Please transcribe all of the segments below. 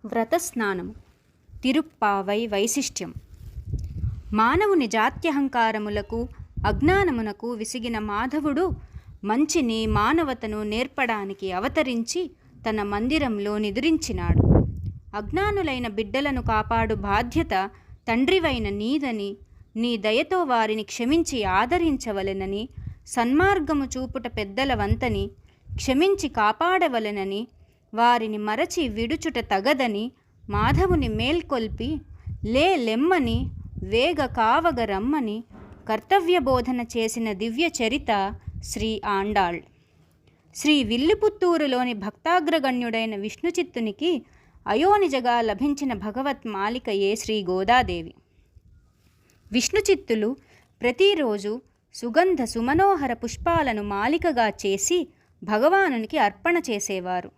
వ్రతస్నానము తిరుప్పావై వైశిష్ట్యం. మానవుని జాత్యహంకారములకు అజ్ఞానమునకు విసిగిన మాధవుడు మంచిని మానవతను నేర్పడానికి అవతరించి తన మందిరంలో నిదురించినాడు. అజ్ఞానులైన బిడ్డలను కాపాడు బాధ్యత తండ్రివైన నీదని, నీ దయతో వారిని క్షమించి ఆదరించవలెనని, సన్మార్గము చూపుట పెద్దల వంతని, క్షమించి కాపాడవలెనని, వారిని మరచి విడుచుట తగదని మాధవుని మేల్కొల్పి లెమ్మని వేగ కావగ రమ్మని కర్తవ్యబోధన చేసిన దివ్య చరిత శ్రీ ఆండాళ్. శ్రీ విల్లుపుత్తూరులోని భక్తాగ్రగణ్యుడైన విష్ణుచిత్తునికి అయోనిజగా లభించిన భగవత్ మాలికయే శ్రీ గోదాదేవి. విష్ణుచిత్తులు ప్రతిరోజు సుగంధ సుమనోహర పుష్పాలను మాలికగా చేసి భగవానునికి అర్పణ చేసేవారు.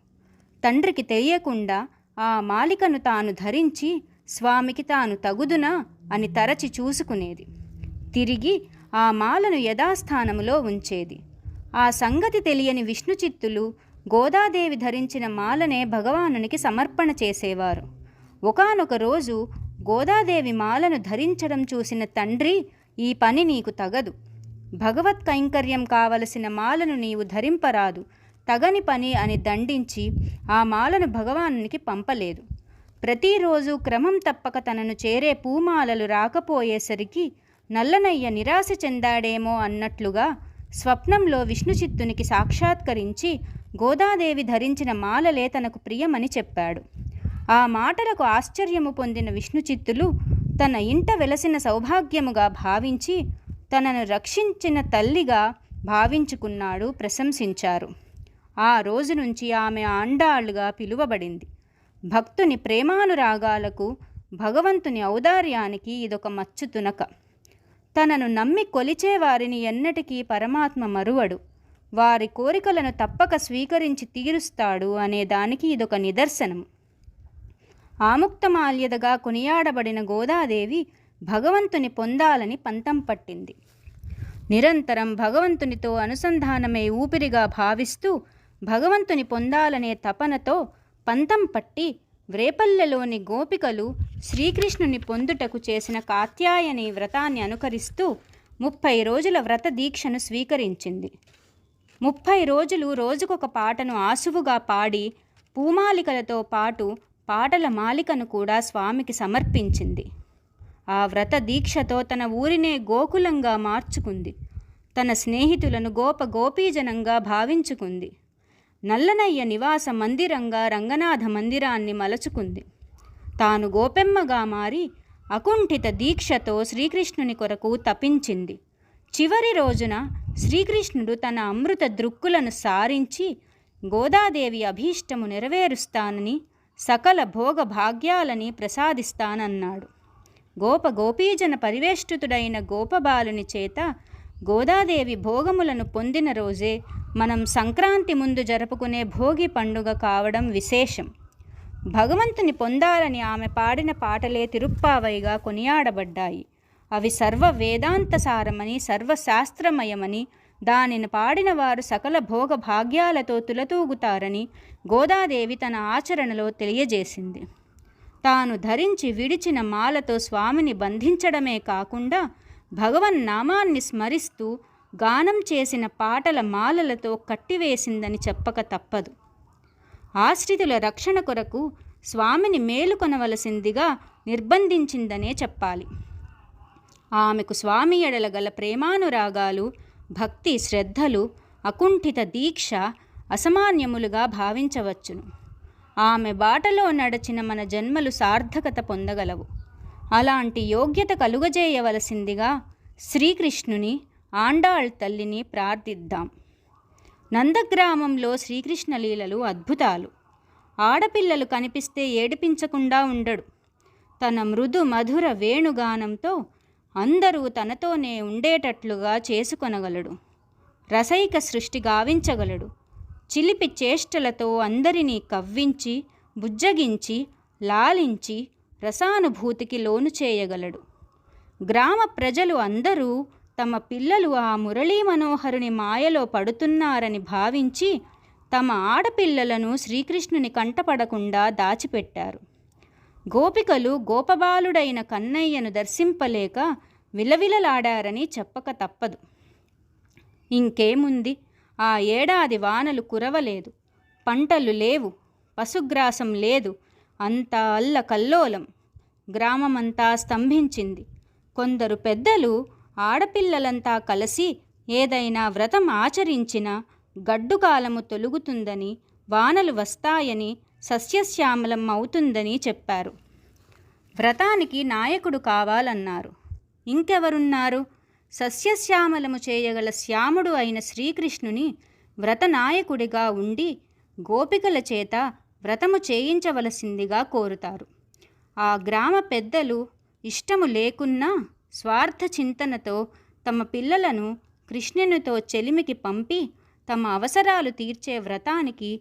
తండ్రికి తెలియకుండా ఆ మాలికను తాను ధరించి స్వామికి తాను తగుదునా అని తరచి చూసుకునేది. తిరిగి ఆ మాలను యథాస్థానములో ఉంచేది. ఆ సంగతి తెలియని విష్ణుచిత్తులు గోదాదేవి ధరించిన మాలనే భగవానునికి సమర్పణ చేసేవారు. ఒకానొక రోజు గోదాదేవి మాలను ధరించడం చూసిన తండ్రి, ఈ పని నీకు తగదు, భగవత్ కైంకర్యం కావలసిన మాలను నీవు ధరింపరాదు, తగని పని అని దండించి ఆ మాలను భగవానునికి పంపలేదు. ప్రతిరోజు క్రమం తప్పక తనను చేరే పూమాలలు రాకపోయేసరికి నల్లనయ్య నిరాశ చెందాడేమో అన్నట్లుగా స్వప్నంలో విష్ణుచిత్తునికి సాక్షాత్కరించి గోదాదేవి ధరించిన మాలలే తనకు ప్రియమని చెప్పాడు. ఆ మాటలకు ఆశ్చర్యము పొందిన విష్ణుచిత్తులు తన ఇంట వెలసిన సౌభాగ్యముగా భావించి తనను రక్షించిన తల్లిగా భావించుకున్నాడు, ప్రశంసించారు. ఆ రోజు నుంచి ఆమె ఆండాళ్ళుగా పిలువబడింది. భక్తుని ప్రేమానురాగాలకు, భగవంతుని ఔదార్యానికి ఇదొక మచ్చుతునక. తనను నమ్మి కొలిచే వారిని ఎన్నటికీ పరమాత్మ మరువడు, వారి కోరికలను తప్పక స్వీకరించి తీరుస్తాడు అనే దానికి ఇదొక నిదర్శనము. ఆముక్తమాల్యదగా కొనియాడబడిన గోదాదేవి భగవంతుని పొందాలని పంతం పట్టింది. నిరంతరం భగవంతునితో అనుసంధానమే ఊపిరిగా భావిస్తూ భగవంతుని పొందాలనే తపనతో పంతం పట్టి వ్రేపల్లెలోని గోపికలు శ్రీకృష్ణుని పొందుటకు చేసిన కాత్యాయని వ్రతాన్ని అనుకరిస్తూ 30 రోజుల వ్రత దీక్షను స్వీకరించింది. 30 రోజులు రోజుకొక పాటను ఆసువుగా పాడి పూమాలికలతో పాటు పాటల మాలికను కూడా స్వామికి సమర్పించింది. ఆ వ్రత దీక్షతో తన ఊరినే గోకులంగా మార్చుకుంది. తన స్నేహితులను గోపీజనంగా భావించుకుంది. నల్లనయ్య నివాస మందిరంగా రంగనాథ మందిరాన్ని మలచుకుంది. తాను గోపెమ్మగా మారి అకుంఠిత దీక్షతో శ్రీకృష్ణుని కొరకు తపించింది. చివరి రోజున శ్రీకృష్ణుడు తన అమృత దృక్కులను సారించి గోదాదేవి అభీష్టము నెరవేరుస్తానని, సకల భోగ భాగ్యాలని ప్రసాదిస్తానన్నాడు. గోపీజన పరివేష్టితుడైన గోపబాలుని చేత గోదాదేవి భోగములను పొందిన రోజే మనం సంక్రాంతి ముందు జరుపుకునే భోగి పండుగ కావడం విశేషం. భగవంతుని పొందాలని ఆమె పాడిన పాటలే తిరుప్పావైగా కొనియాడబడ్డాయి. అవి సర్వ వేదాంతసారమని, సర్వశాస్త్రమయమని, దానిని పాడిన వారు సకల భోగ భాగ్యాలతో తులతూగుతారని గోదాదేవి తన ఆచరణలో తెలియజేసింది. తాను ధరించి విడిచిన మాలతో స్వామిని బంధించడమే కాకుండా భగవన్నామాన్ని స్మరిస్తూ గానం చేసిన పాటల మాలలతో కట్టివేసిందని చెప్పక తప్పదు. ఆశ్రితుల రక్షణ కొరకు స్వామిని మేలుకొనవలసిందిగా నిర్బంధించిందనే చెప్పాలి. ఆమెకు స్వామి ఎడల గల ప్రేమానురాగాలు, భక్తి శ్రద్ధలు, అకుంఠిత దీక్ష అసామాన్యములుగా భావించవచ్చును. ఆమె బాటలో నడచిన మన జన్మలు సార్థకత పొందగలవు. అలాంటి యోగ్యత కలుగజేయవలసిందిగా శ్రీకృష్ణుని, ఆండాళ్ తల్లిని ప్రార్థిద్దాం. నందగ్రామంలో శ్రీకృష్ణ లీలలు అద్భుతాలు. ఆడపిల్లలు కనిపిస్తే ఏడిపించకుండా ఉండడు. తన మృదు మధుర వేణుగానంతో అందరూ తనతోనే ఉండేటట్లుగా చేసుకొనగలడు. రసైక సృష్టి గావించగలడు. చిలిపి చేష్టలతో అందరినీ కవ్వించి, బుజ్జగించి, లాలించి రసానుభూతికి లోను చేయగలడు. గ్రామ ప్రజలు అందరూ తమ పిల్లలు ఆ మురళీ మనోహరుని మాయలో పడుతున్నారని భావించి తమ ఆడపిల్లలను శ్రీకృష్ణుని కంటపడకుండా దాచిపెట్టారు. గోపికలు గోపబాలుడైన కన్నయ్యను దర్శింపలేక విలవిలలాడారని చెప్పక తప్పదు. ఇంకేముంది, ఆ ఏడాది వానలు కురవలేదు, పంటలు లేవు, పశుగ్రాసం లేదు, అంతా అల్లకల్లోలం. గ్రామమంతా స్తంభించింది. కొందరు పెద్దలు ఆడపిల్లలంతా కలిసి ఏదైనా వ్రతం ఆచరించినా గడ్డుకాలము తొలుగుతుందని, వానలు వస్తాయని, సస్యశ్యామలం అవుతుందని చెప్పారు. వ్రతానికి నాయకుడు కావాలన్నారు. ఇంకెవరున్నారు? సస్యశ్యామలము చేయగల శ్యాముడు అయిన శ్రీకృష్ణుని వ్రతనాయకుడిగా ఉండి గోపికల చేత వ్రతము చేయించవలసిందిగా కోరుతారు. ఆ గ్రామ పెద్దలు ఇష్టము లేకున్నా స్వార్థ చింతనతో తమ పిల్లలను కృష్ణునితో చెలిమికి పంపి తమ అవసరాలు తీర్చే వ్రతానికి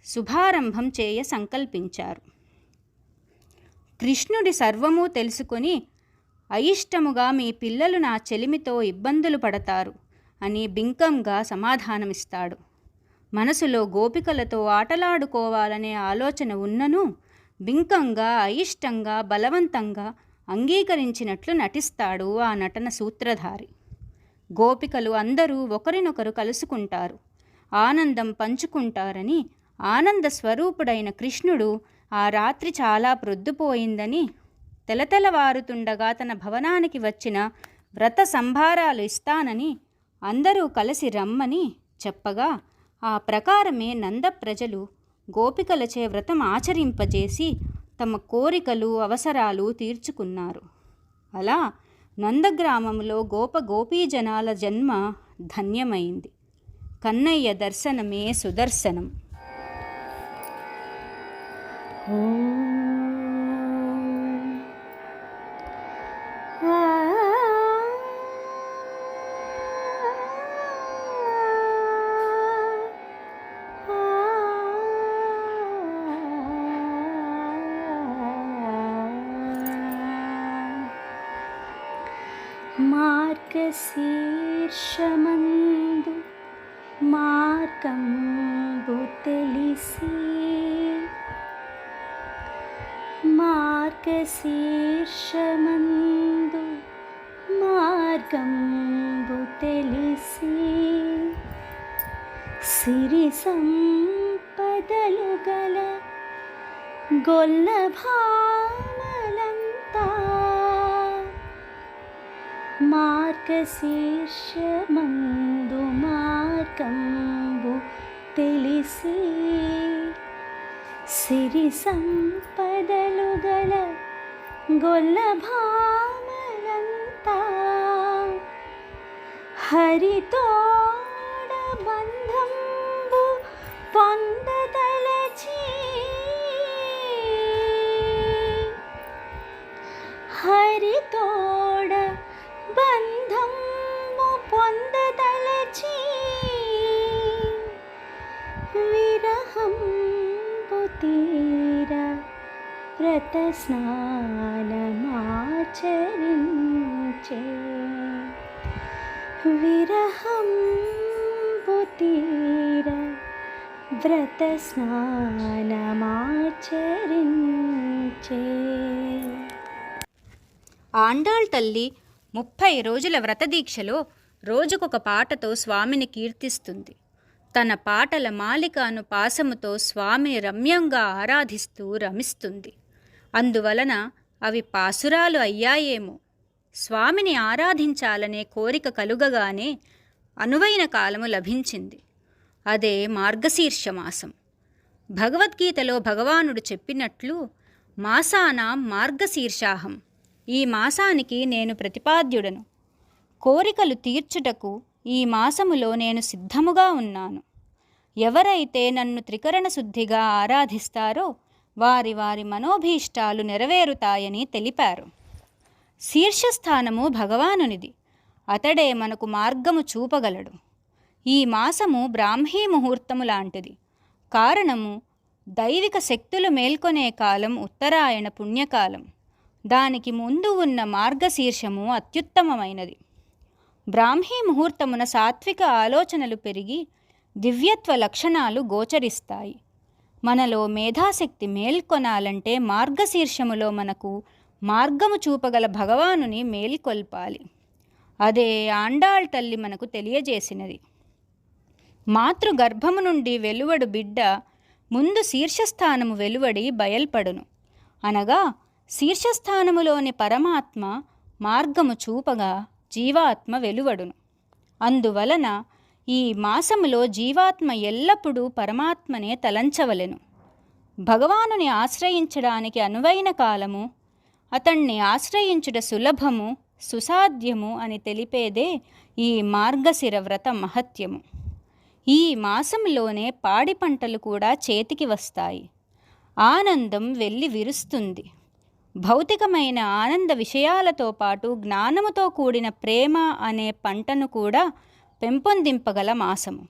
శుభారంభం చేయ సంకల్పించారు. కృష్ణుడి సర్వము తెలుసుకొని, అయిష్టముగా మీ పిల్లలు నా చెలిమితో ఇబ్బందులు పడతారు అని బింకంగా సమాధానమిస్తాడు. మనసులో గోపికలతో ఆటలాడుకోవాలనే ఆలోచన ఉన్నను బింకంగా, అయిష్టంగా, బలవంతంగా అంగీకరించినట్లు నటిస్తాడు ఆ నటన సూత్రధారి. గోపికలు అందరూ ఒకరినొకరు కలుసుకుంటారు, ఆనందం పంచుకుంటారని, ఆనంద స్వరూపుడైన కృష్ణుడు ఆ రాత్రి చాలా ప్రొద్దుపోయిందని, తెలతెలవారుతుండగా తన భవనానికి వచ్చిన వ్రత సంభారాలు ఇస్తానని, అందరూ కలిసి రమ్మని చెప్పగా ఆ ప్రకారమే నంద ప్రజలు గోపికలచే వ్రతం ఆచరింపజేసి తమ కోరికలు, అవసరాలు తీర్చుకున్నారు. అలా నందగ్రామంలో గోపీజనాల జన్మ ధన్యమైంది. కన్నయ్య దర్శనమే సుదర్శనం. మార్గశీర్షమందు మార్గంబు తెలిసి, మార్గశీర్షమందు మార్గంబు తెలిసి, సిరి సంపదలు గల గొల్ల భామలంతా, మార్గశీర్షమందు మార్గంబు తెలిసి, సిరి సంపదలు గల గొల్ల భామలంతా, హరితోడ బంధంబు పొందదలచి, హరితోడ బంధము పొందదలచి, విరహంబు తీర వ్రత స్నానమాచరించే, విరహంబు తీర వ్రత స్నానమాచరించే. ఆండాళ్ తల్లి 30 రోజుల వ్రతదీక్షలో రోజుకొక పాటతో స్వామిని కీర్తిస్తుంది. తన పాటల మాలికను పాసముతో స్వామిని రమ్యంగా ఆరాధిస్తూ రమిస్తుంది. అందువలన అవి పాసురాలు అయ్యాయేమో. స్వామిని ఆరాధించాలనే కోరిక కలుగగానే అనువైన కాలము లభించింది. అదే మార్గశీర్ష మాసం. భగవద్గీతలో భగవానుడు చెప్పినట్లు మాసానాం మార్గశీర్షాహం, ఈ మాసానికి నేను ప్రతిపాద్యుడను. కోరికలు తీర్చుటకు ఈ మాసములో నేను సిద్ధముగా ఉన్నాను. ఎవరైతే నన్ను త్రికరణ శుద్ధిగా ఆరాధిస్తారో వారి వారి మనోభీష్టాలు నెరవేరుతాయని తెలిపారు. శీర్షస్థానము భగవానునిది. అతడే మనకు మార్గము చూపగలడు. ఈ మాసము బ్రాహ్మీ ముహూర్తము లాంటిది. కారణము, దైవిక శక్తులు మేల్కొనే కాలం ఉత్తరాయణ పుణ్యకాలం. దానికి ముందు ఉన్న మార్గశీర్షము అత్యుత్తమమైనది. బ్రాహ్మీ ముహూర్తమున సాత్విక ఆలోచనలు పెరిగి దివ్యత్వ లక్షణాలు గోచరిస్తాయి. మనలో మేధాశక్తి మేల్కొనాలంటే మార్గశీర్షములో మనకు మార్గము చూపగల భగవానుని మేల్కొల్పాలి. అదే ఆండాళ్ తల్లి మనకు తెలియజేసినది. మాతృగర్భము నుండి వెలువడు బిడ్డ ముందు శీర్షస్థానము వెలువడి బయల్పడును. అనగా శీర్షస్థానములోని పరమాత్మ మార్గము చూపగా జీవాత్మ వెలువడును. అందువలన ఈ మాసములో జీవాత్మ ఎల్లప్పుడూ పరమాత్మనే తలంచవలెను. భగవానుని ఆశ్రయించడానికి అనువైన కాలము, అతణ్ణి ఆశ్రయించుట సులభము, సుసాధ్యము అని తెలిపేదే ఈ మార్గశిర వ్రత మహత్యము. ఈ మాసంలోనే పాడి పంటలు కూడా చేతికి వస్తాయి. ఆనందం వెళ్ళి విరుస్తుంది. భౌతికమైన ఆనంద విషయాలతో పాటు జ్ఞానముతో కూడిన ప్రేమ అనే పంటను కూడా పెంపొందింపగల మాసము.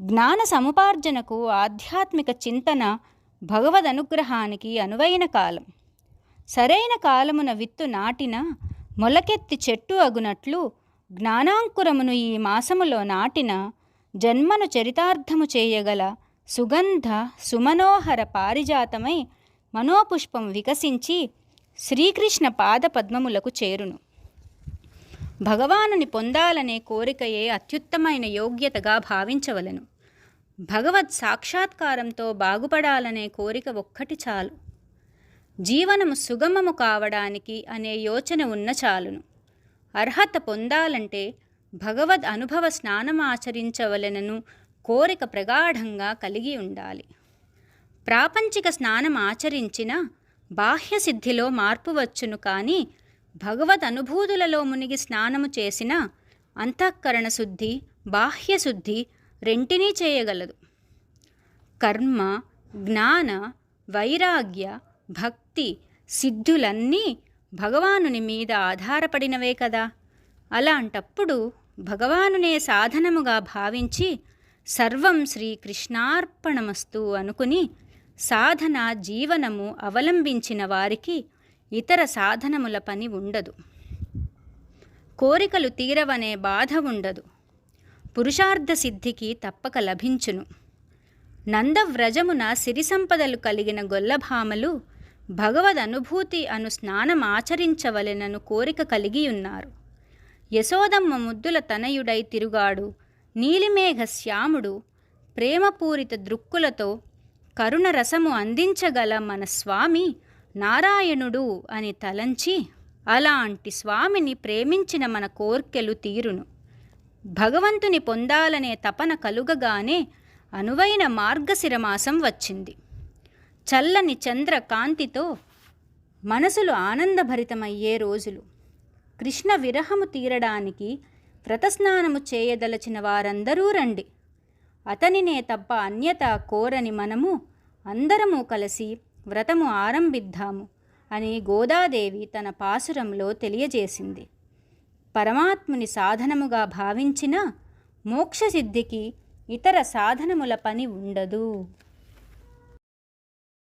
జ్ఞాన సముపార్జనకు, ఆధ్యాత్మిక చింతన, భగవద్ అనుగ్రహానికి అనువైన కాలం. సరైన కాలమున విత్తు నాటిన మొలకెత్తి చెట్టు అగునట్లు జ్ఞానాంకురమును ఈ మాసములో నాటిన జన్మను చరితార్థము చేయగల సుగంధ సుమనోహర పారిజాతమై మనోపుష్పం వికసించి శ్రీకృష్ణ పాద పద్మములకు చేరును. భగవానుని పొందాలనే కోరికయే అత్యుత్తమైన యోగ్యతగా భావించవలెను. భగవత్ సాక్షాత్కారంతో బాగుపడాలనే కోరిక ఒక్కటి చాలు. జీవనము సుగమము కావడానికి అనే యోచన ఉన్న చాలును. అర్హత పొందాలంటే భగవద్ అనుభవ స్నానం ఆచరించవలెనను కోరిక ప్రగాఢంగా కలిగి ఉండాలి. ప్రాపంచిక స్నానం ఆచరించిన బాహ్య సిద్ధిలో మార్పు వచ్చును, కానీ భగవద్ అనుభూతులలో మునిగి స్నానము చేసిన అంతఃకరణ శుద్ధి, బాహ్య శుద్ధి రెంటినీ చేయగలదు. కర్మ, జ్ఞాన, వైరాగ్య, భక్తి సిద్ధులన్నీ భగవానుని మీద ఆధారపడినవే కదా. అలాంటప్పుడు భగవానునే సాధనముగా భావించి సర్వం శ్రీకృష్ణార్పణమస్తు అనుకుని సాధన జీవనము అవలంబించిన వారికి ఇతర సాధనముల పని ఉండదు. కోరికలు తీరవనే బాధ ఉండదు. పురుషార్థ సిద్ధికి తప్పక లభించును. నందవ్రజమున సిరి సంపదలు కలిగిన గొల్లభామలు భగవద్ అనుభూతి అను స్నానం ఆచరించవలెనను కోరిక కలిగి ఉన్నారు. యశోదమ్మ ముద్దుల తనయుడై తిరుగాడు నీలిమేఘ శ్యాముడు ప్రేమపూరిత దృక్కులతో కరుణ రసము అందించగల మన స్వామి నారాయణుడు అని తలంచి అలాంటి స్వామిని ప్రేమించిన మన కోర్కెలు తీరును. భగవంతుని పొందాలనే తపన కలుగగానే అనువైన మార్గశిరమాసం వచ్చింది. చల్లని చంద్ర కాంతితో మనసులు ఆనందభరితమయ్యే రోజులు. కృష్ణ విరహము తీరడానికి వ్రతస్నానము చేయదలచిన వారందరూ రండి. అతనినే తప్ప అన్యత కోరని మనము అందరము కలిసి వ్రతము ఆరంభిద్దాము అని గోదాదేవి తన పాసురంలో తెలియజేసింది. పరమాత్ముని సాధనముగా భావించిన మోక్షసిద్ధికి ఇతర సాధనముల పని ఉండదు.